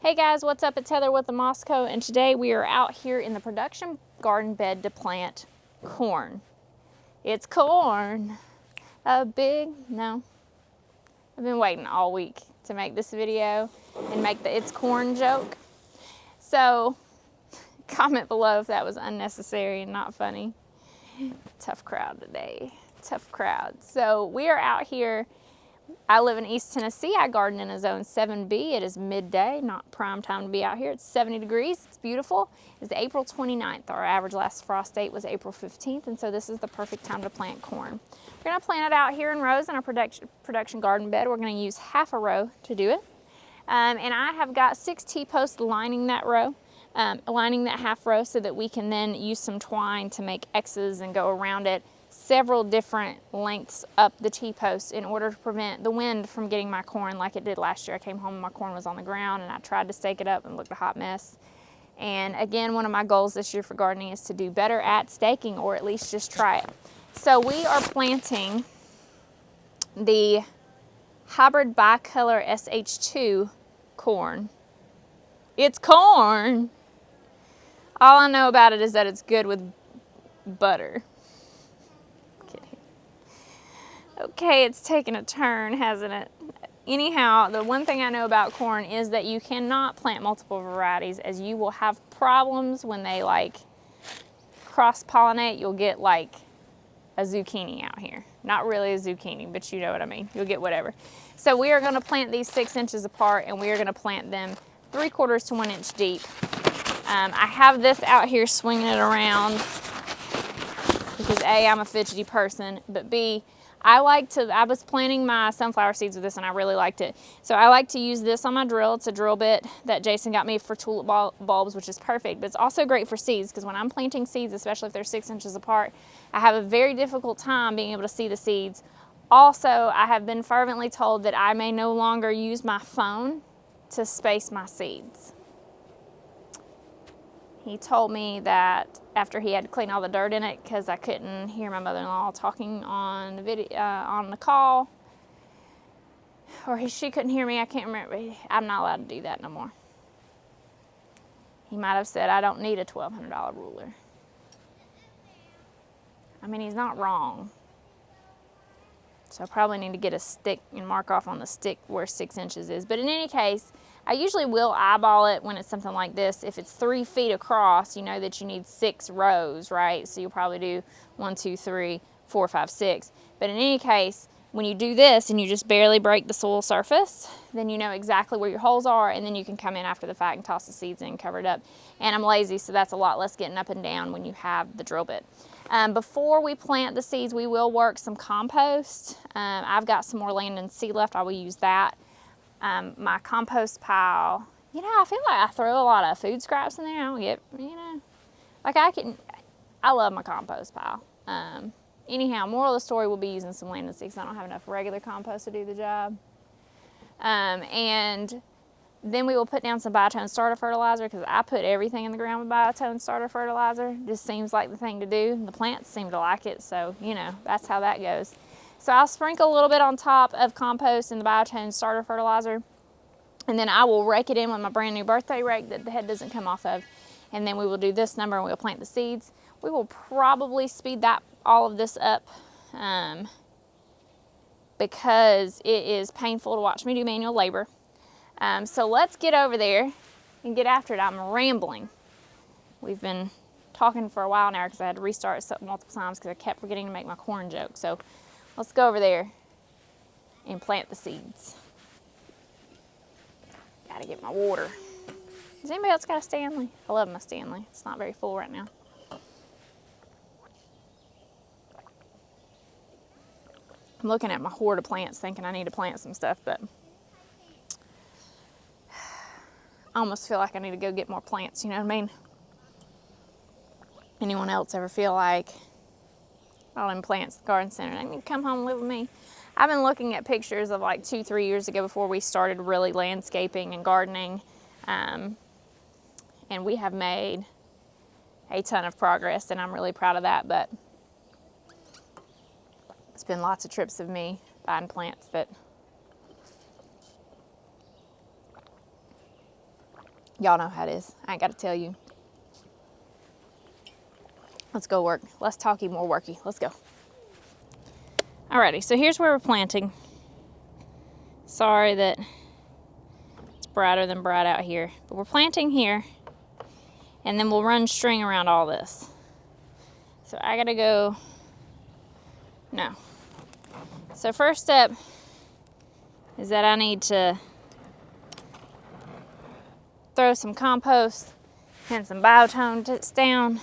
Hey guys, what's up? It's Heather with the Mosco, and today we are out here in the production garden bed to plant corn. It's corn. I've been waiting all week to make this video and make the it's corn joke. So comment below if that was unnecessary and not funny. Tough crowd today, tough crowd. So we are out here. I live in East Tennessee. I garden in a zone 7B. It is midday, not prime time to be out here. It's 70 degrees. It's beautiful. It's April 29th. Our average last frost date was April 15th, and so this is the perfect time to plant corn. We're going to plant it out here in rows in our production garden bed. We're going to use half a row to do it. And I have got 6 T-posts lining that row, lining that half row so that we can then use some twine to make X's and go around it several different lengths up the T-post in order to prevent the wind from getting my corn like it did last year. I came home and my corn was on the ground and I tried to stake it up and it looked a hot mess. And again, one of my goals this year for gardening is to do better at staking, or at least just try it. So we are planting the hybrid bicolor SH2 corn. It's corn. All I know about it is that it's good with butter. Okay, it's taken a turn, hasn't it? Anyhow, the one thing I know about corn is that you cannot plant multiple varieties, as you will have problems when they like cross-pollinate. You'll get like a zucchini out here. Not really a zucchini, but you know what I mean. You'll get whatever. So we are gonna plant these 6 inches apart, and we are gonna plant them 3/4 to 1 inch deep. I have this out here swinging it around because A, I'm a fidgety person, but B, I was planting my sunflower seeds with this and I really liked it. So I like to use this on my drill. It's a drill bit that Jason got me for tulip bulbs, which is perfect, but it's also great for seeds because when I'm planting seeds, especially if they're 6 inches apart, I have a very difficult time being able to see the seeds. Also, I have been fervently told that I may no longer use my phone to space my seeds. He told me that after he had to clean all the dirt in it because I couldn't hear my mother-in-law talking on the video, on the call, or she couldn't hear me. I can't remember. I'm not allowed to do that no more. He might have said I don't need a $1,200 ruler. I mean, he's not wrong. So I probably need to get a stick and mark off on the stick where 6 inches is. But in any case, I usually will eyeball it when it's something like this. If it's 3 feet across, you know that you need 6 rows, right? So you'll probably do 1, 2, 3, 4, 5, 6. But in any case, when you do this and you just barely break the soil surface, then you know exactly where your holes are, and then you can come in after the fact and toss the seeds in and cover it up. And I'm lazy, so that's a lot less getting up and down when you have the drill bit. Before we plant the seeds, we will work some compost. I've got some more land and seed left. I will use that. My compost pile, you know, I feel like I throw a lot of food scraps in there. I don't get, you know, like I love my compost pile. Anyhow, moral of the story, we'll be using some land and seed because I don't have enough regular compost to do the job. And then we will put down some Biotone starter fertilizer because I put everything in the ground with Biotone starter fertilizer. Just seems like the thing to do. The plants seem to like it, so, you know, that's how that goes. So I'll sprinkle a little bit on top of compost and the Biotone starter fertilizer, and then I will rake it in with my brand new birthday rake that the head doesn't come off of, and then we will do this number and we'll plant the seeds. We will probably speed all of this up because it is painful to watch me do manual labor. So let's get over there and get after it. I'm rambling. We've been talking for a while now because I had to restart it multiple times because I kept forgetting to make my corn joke. So let's go over there and plant the seeds. Gotta get my water. Has anybody else got a Stanley? I love my Stanley. It's not very full right now. I'm looking at my hoard of plants thinking I need to plant some stuff, but I almost feel like I need to go get more plants, you know what I mean? Anyone else ever feel like all them plants at the garden center, they need to come home and live with me? I've been looking at pictures of like 2, 3 years ago before we started really landscaping and gardening, and we have made a ton of progress, and I'm really proud of that, but it's been lots of trips of me buying plants that Y'all know how it is. I ain't got to tell you. Let's go work. Less talky, more worky. Let's go. Alrighty, so here's where we're planting. Sorry that it's brighter than bright out here, but we're planting here, and then we'll run string around all this. So I gotta go, no. So first step is that I need to throw some compost and some biotone down,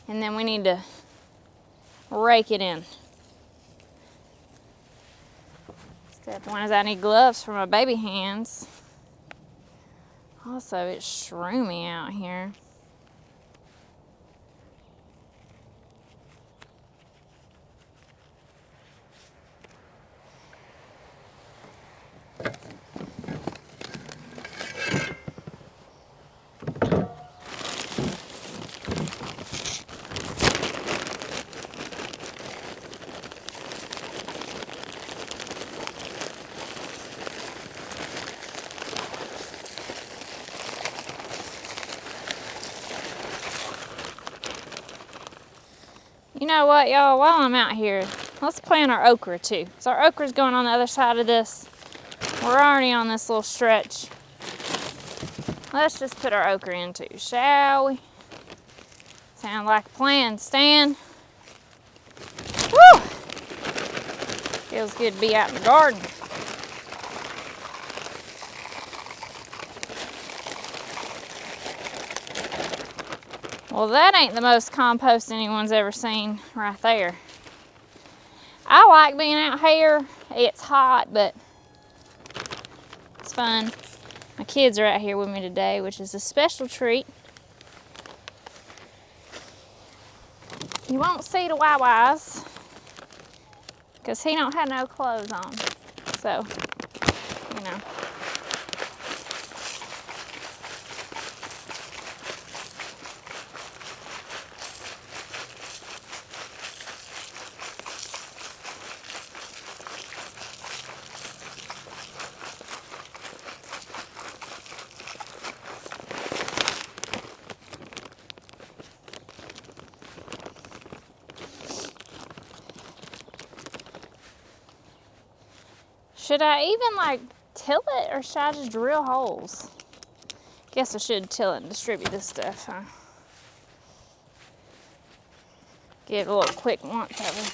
and then we need to rake it in. Step one is I need gloves for my baby hands. Also, it's shroomy out here. You know what, y'all, while I'm out here, let's plant our okra too. So our okra's going on the other side of this. We're already on this little stretch. Let's just put our okra in too, shall we? Sound like a plan, Stan? Woo! Feels good to be out in the garden. Well, that ain't the most compost anyone's ever seen right there. I like being out here. It's hot, but it's fun. My kids are out here with me today, which is a special treat. You won't see the Wai-Wais because he don't have no clothes on. So, you know. Should I even like till it or should I just drill holes? Guess I should till it and distribute this stuff, huh? Give it a little quick once over.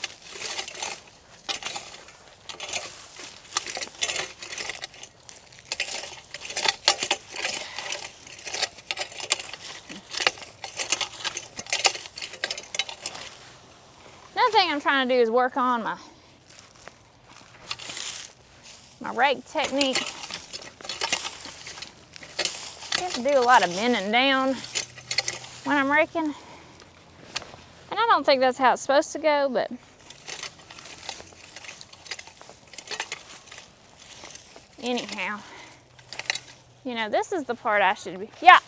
Another thing I'm trying to do is work on my rake technique. You have to do a lot of bending down when I'm raking. And I don't think that's how it's supposed to go, but anyhow, you know, this is the part I should be, yeah.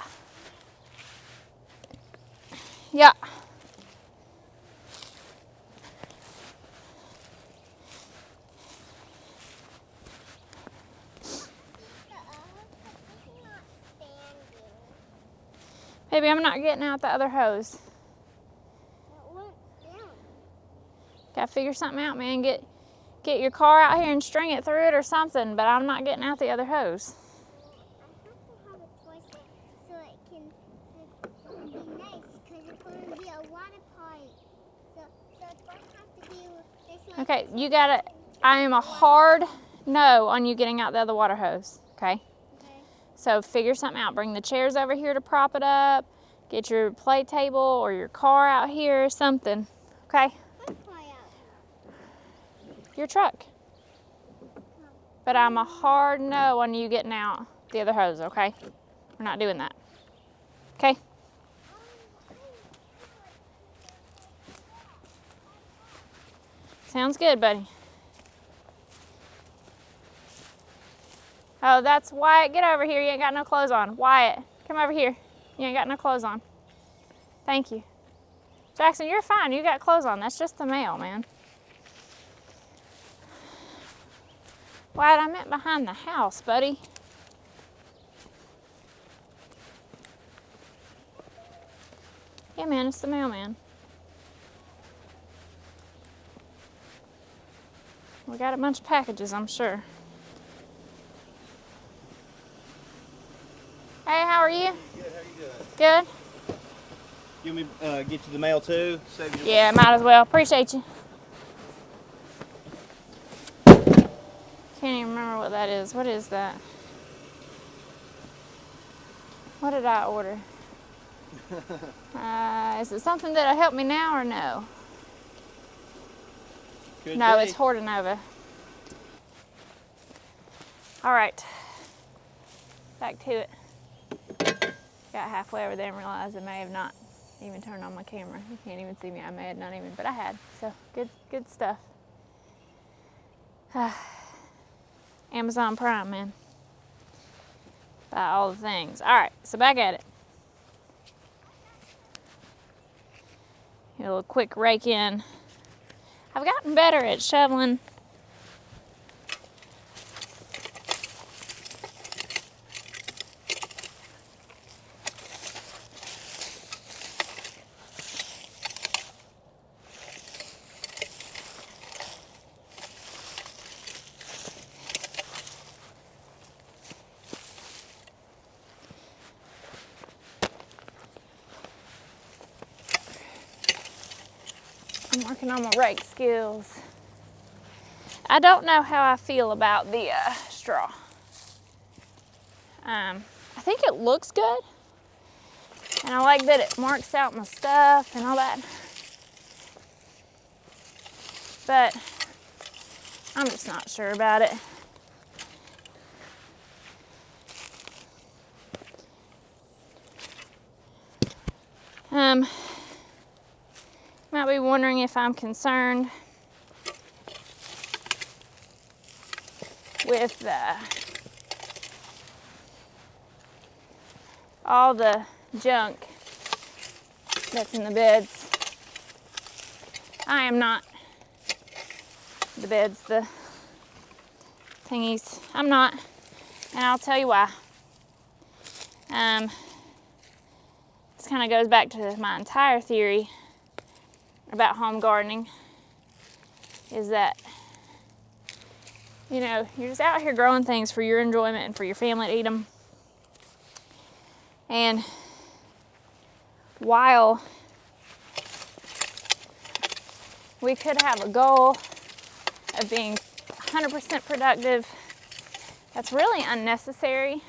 Baby, I'm not getting out the other hose. Gotta figure something out, man. Get your car out here and string it through it or something, but I'm not getting out the other hose. I have to have a toy set so it can be nice because it's going to be a water pipe. So it's going to have to be... Okay, you gotta, I am a hard no on you getting out the other water hose, okay? So figure something out. Bring the chairs over here to prop it up. Get your play table or your car out here or something, okay? Your truck. But I'm a hard no on you getting out the other hose, okay? We're not doing that, okay? Sounds good, buddy. Oh, that's Wyatt. Get over here. You ain't got no clothes on. Wyatt, come over here. You ain't got no clothes on. Thank you. Jackson, you're fine. You got clothes on. That's just the mail, man. Wyatt, I meant behind the house, buddy. Yeah, man, it's the mailman. We got a bunch of packages, I'm sure. Hey, how are you? Good, how you doing? Good? You want me to get you the mail too? Save you Yeah, might as well. Appreciate you. Can't even remember what that is. What is that? What did I order? Is it something that'll help me now or no? Could No, be. it's Hortonova. All right, back to it. Got halfway over there and realized I may have not even turned on my camera. You can't even see me. I may have not even, but I had. So good stuff. Amazon Prime, man. Buy all the things. All right, so back at it. Get a little quick rake in. I've gotten better at shoveling. I'm working on my rake skills. I don't know how I feel about the straw. I think it looks good. And I like that it marks out my stuff and all that. But I'm just not sure about it. Might be wondering if I'm concerned with all the junk that's in the beds. I am not. The beds, the thingies. I'm not, and I'll tell you why. This kind of goes back to my entire theory about home gardening, is that, you know, you're just out here growing things for your enjoyment and for your family to eat them. And while we could have a goal of being 100% productive, that's really unnecessary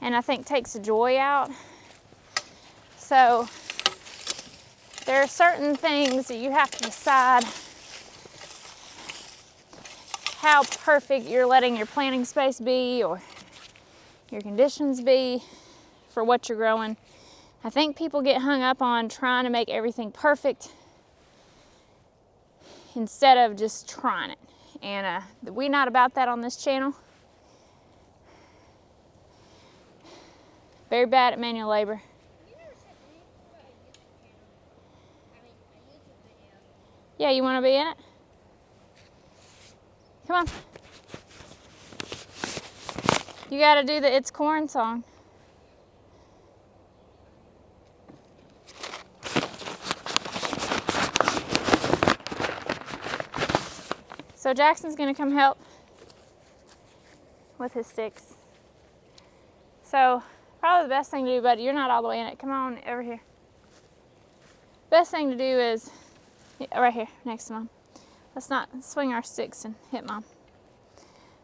and I think takes the joy out. So there are certain things that you have to decide how perfect you're letting your planting space be or your conditions be for what you're growing. I think people get hung up on trying to make everything perfect instead of just trying it. And we're not about that on this channel. Very bad at manual labor. Yeah, you want to be in it? Come on. You got to do the It's Corn song. So Jackson's going to come help with his sticks. So probably the best thing to do, buddy, you're not all the way in it. Come on over here. Best thing to do is right here next to Mom. Let's not swing our sticks and hit Mom.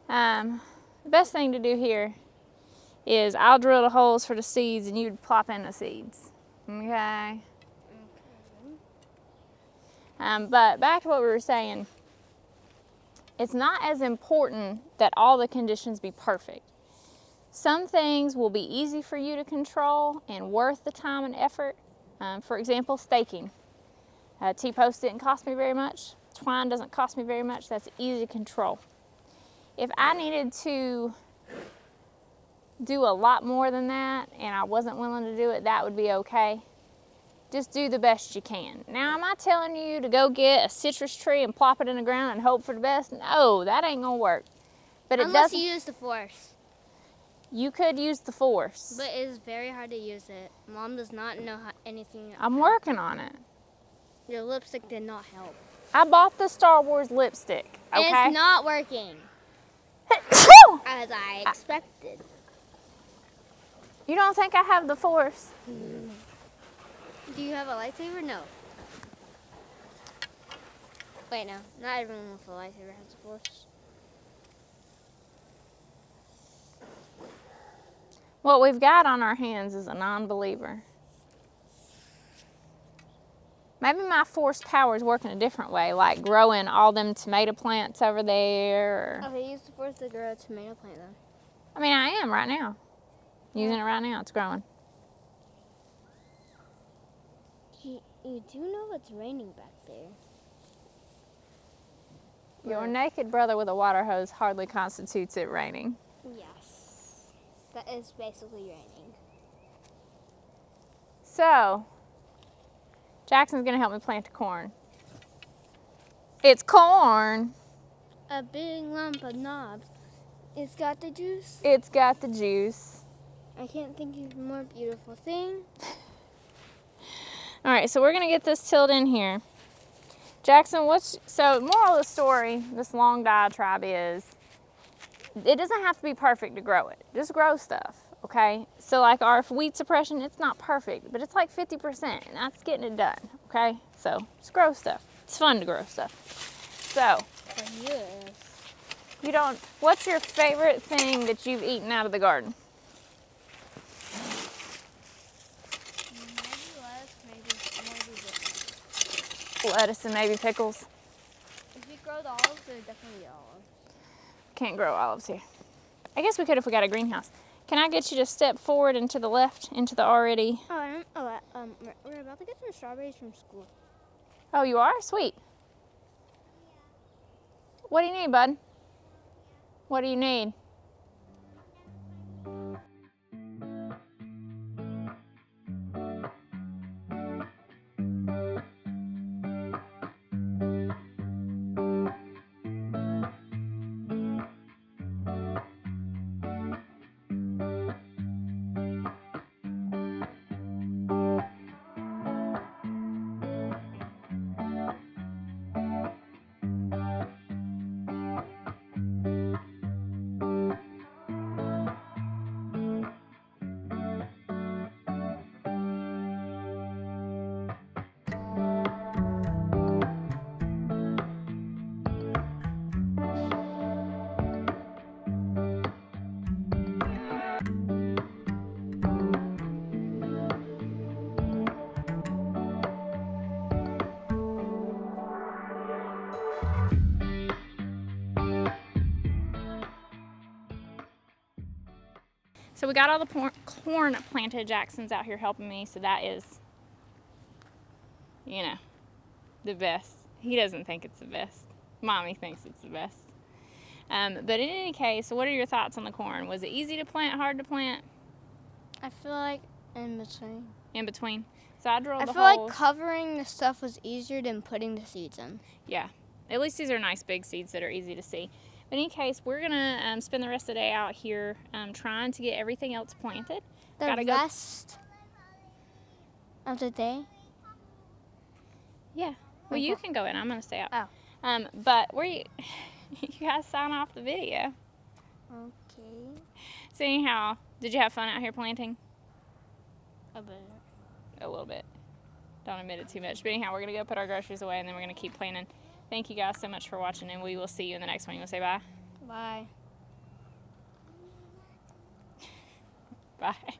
The best thing to do here is I'll drill the holes for the seeds and you'd plop in the seeds. Okay? But back to what we were saying. It's not as important that all the conditions be perfect. Some things will be easy for you to control and worth the time and effort. For example, staking. T-post didn't cost me very much. Twine doesn't cost me very much. That's easy to control. If I needed to do a lot more than that and I wasn't willing to do it, that would be okay. Just do the best you can. Now, am I telling you to go get a citrus tree and plop it in the ground and hope for the best? No, that ain't gonna work. But Unless you use the force. You could use the force. But it is very hard to use it. Mom does not know anything. I'm working on it. Your lipstick did not help. I bought the Star Wars lipstick, And okay? it's not working as I expected. You don't think I have the force? Do you have a lightsaber? No. Wait, no. Not everyone with a lightsaber has a force. What we've got on our hands is a non-believer. Maybe my force power is working a different way, like growing all them tomato plants over there. Or, Okay, use the force to grow a tomato plant then. I mean, I am right now. Using it right now, it's growing. You do know it's raining back there. Your naked brother with a water hose hardly constitutes it raining. Yes. That is basically raining. So, Jackson's gonna help me plant the corn. It's corn. A big lump of knobs. It's got the juice. It's got the juice. I can't think of a more beautiful thing. All right, so we're gonna get this tilled in here. Jackson, so moral of the story, this long diatribe is, it doesn't have to be perfect to grow it. Just grow stuff, okay? So like our weed suppression, it's not perfect, but it's like 50%, and that's getting it done, okay? So just grow stuff. It's fun to grow stuff. So, Yes. what's your favorite thing that you've eaten out of the garden? Lettuce and maybe pickles. If we grow the olives, there'd definitely be olives. Can't grow olives here. I guess we could if we got a greenhouse. Can I get you to step forward and to the left into the already? We're about to get some strawberries from school. Oh, you are? Sweet. What do you need, bud? What do you need? So we got all the corn planted. Jackson's out here helping me, so that is, you know, the best. He doesn't think it's the best. Mommy thinks it's the best. But in any case, what are your thoughts on the corn? Was it easy to plant, hard to plant? I feel like in between. In between? So I drilled I the feel hole. like covering the stuff was easier than putting the seeds in. Yeah, at least these are nice big seeds that are easy to see. But in any case, we're gonna spend the rest of the day out here trying to get everything else planted. The Gotta go. rest of the day? Yeah. Well, you can go in. I'm gonna stay out. Oh. But where you guys sign off the video. Okay. So anyhow, did you have fun out here planting? A bit. A little bit. Don't admit it too much. But anyhow, we're gonna go put our groceries away and then we're gonna keep planting. Thank you guys so much for watching, and we will see you in the next one. You want to say bye? Bye. Bye.